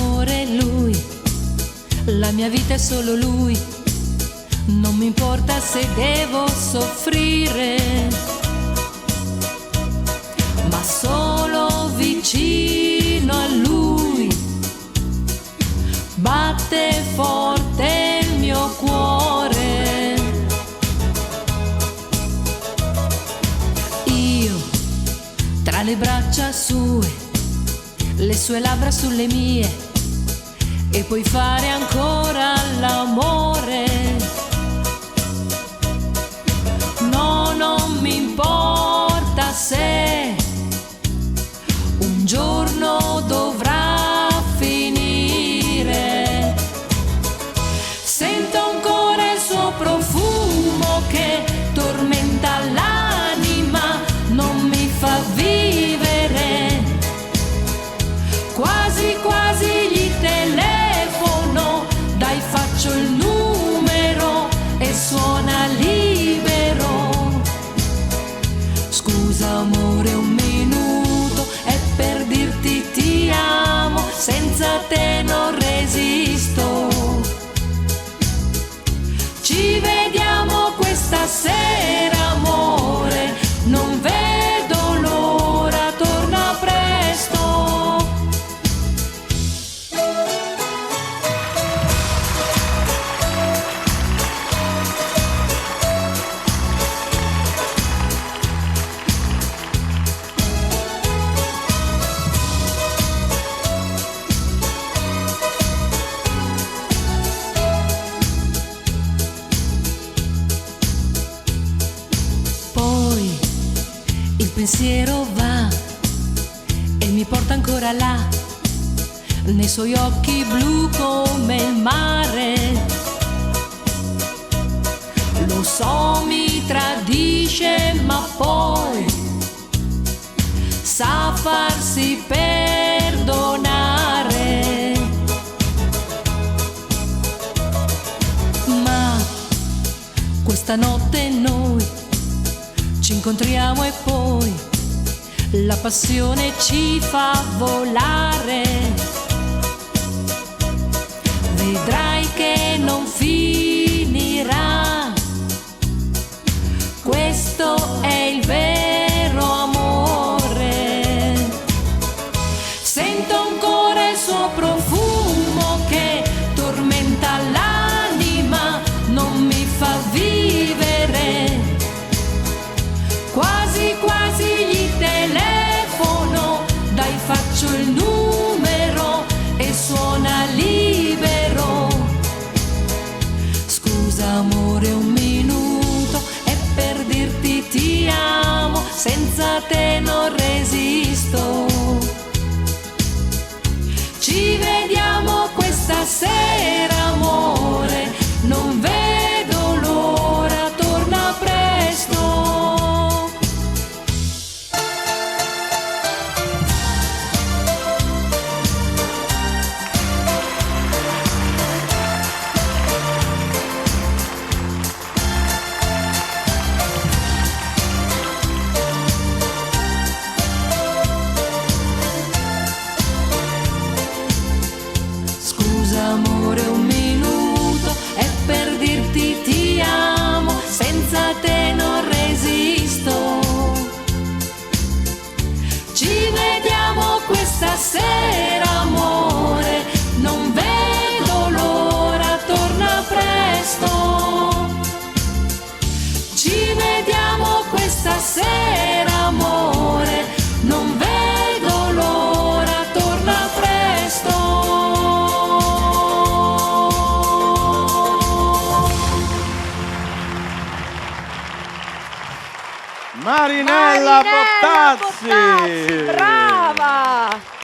amore è lui, la mia vita è solo lui, non mi importa se devo soffrire, ma solo vicino a lui batte forte il mio cuore. Io tra le braccia sue, le sue labbra sulle mie, e puoi fare ancora l'amore. No, non mi importa se un giorno dovrà finire. Sento ancora il suo profumo che tormenta l'anima, non mi fa vivere. Quasi quasi gli telefono, dai faccio il numero e suona libero. Scusa amore, un minuto, è per dirti ti amo, senza te non resisto. Ci vediamo questa sera amore, non vedo l'ora, torna presto. Il pensiero va e mi porta ancora là, nei suoi occhi blu come il mare. Lo so mi tradisce ma poi sa farsi perdonare. Ma questa notte noi ci incontriamo e poi la passione ci fa volare. Vedrai che non finirà, questo è il vero amore. Sento ancora il suo profumo che tormenta l'anima, non mi fa vivere. Quasi quasi gli telefono, dai faccio il numero e suona libero. Scusa amore, un minuto, è per dirti ti amo, senza te non resisto. Ci vediamo questa sera amore, non vedo l'ora, torna presto. Amore, un minuto, è per dirti ti amo, senza te non resisto. Ci vediamo questa sera amore, non vedo l'ora, torna presto. Ci vediamo questa sera amore, non vedo l'ora, torna presto. Marinella Pottazzi! Brava!